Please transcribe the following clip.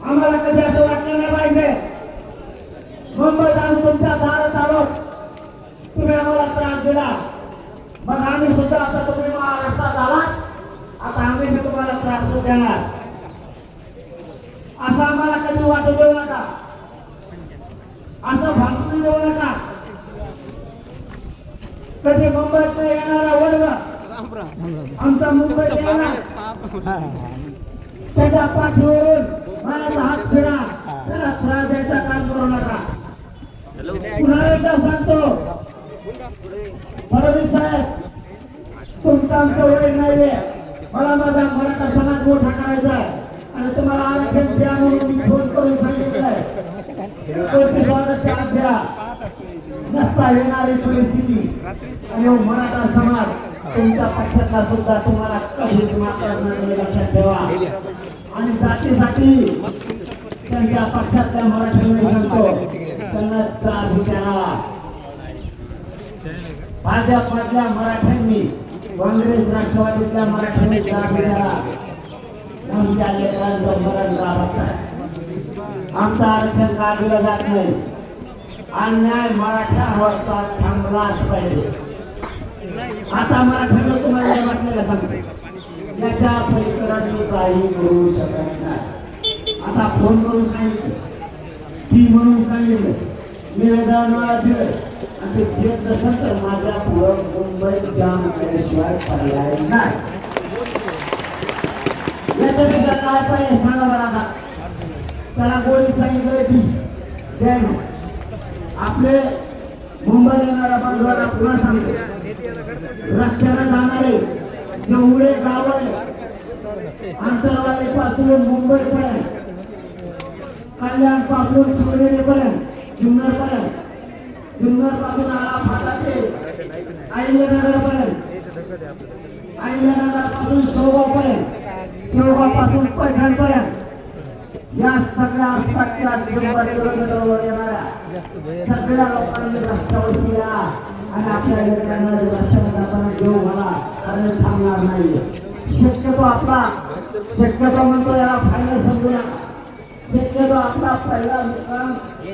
आम्हाला कधी असं वाटलं नाही पाहिजे मुंबईत आम्ही तुमच्या दारात आलो, तुम्ही आम्हाला त्रास दिला, मग आम्ही सुद्धा आता तुम्ही महाराष्ट्रात आलात, आता आम्ही मी तुम्हाला त्रास देणार असं आम्हाला कधी वाटू देऊ नका, असं भासू देऊ नका. कधी मुंबईत येणारा वर्ग आमचा मुंबईत येणार त्याच्या पाठीवरून माझा हात फिरा, त्याला त्रास द्यायचा काम करू नका. पुन्हा एकदा सांगतो फडणवीस साहेब, तुमचं आमचं वय नाहीये, मला माझा मराठा समाज मोठा करायचा आहे आणि तुम्हाला आरक्षण द्या म्हणून मी फोन करून सांगितलंय. नसता येणारी परिस्थिती आणि मराठा समाज तुमच्या पक्षाचा सुद्धा तुम्हाला कधीच माफ लक्षात ठेवा. आणि जातीसाठी त्यांच्या पक्षातल्या मराठ्यांनी सांगतो त्यांना त्रास विचारावा. भाजपमधल्या मराठ्यांनी, काँग्रेस राष्ट्रवादीतल्या मराठ्यांनी त्रास विचारा. आमच्या लेकरांचं मरण लाभत आहे, आमचं आरक्षण का दिलं जात नाही. अन्याय मराठ्यांवर थांबलाच पाहिजे. आता मराठ्यांना तुम्हाला वाटलेलं सांगते याच्या पलीकडे काही करू शकत नाही. आता फोन करून सांगितलं, ती म्हणून सांगितलं, निवेदन दिलं आणि ते घेत नसेल तर माझ्या पुढं मुंबईत जाम केल्याशिवाय पर्याय नाही. याच्यापेक्षा काय पाहिजे सांगा बरं. आता त्याला गोळी सांगितलं की द्या. आपले मुंबईला येणारा बांधवाला पुन्हा सांगतो, रस्त्याला जाणारे जेवढे गाव आहे आंतरवाडीपासून मुंबईपर्यंत, कल्याण पासून शिवनेरीपर्यंत, जुन्नर पर्यंत, जुन्नर पासून आला फाटा ते अहिल्यानगर पर्यंत, अहिल्यानगर पासून शेवगाव पर्यंत, शेवगाव पासून पैठण पर्यंत, या सगळ्या आसपासच्या 100 किलोमीटरवर येणाऱ्या सगळ्या लोकांनी रस्त्यावरती या आणि आपल्या लेकरांना रस्त्यावर जाताना घेऊ मला, कारण थांबणार नाही. शक्यतो म्हणतो याला फायदा समजूया. शक्यतो आपला पहिला मुक्काम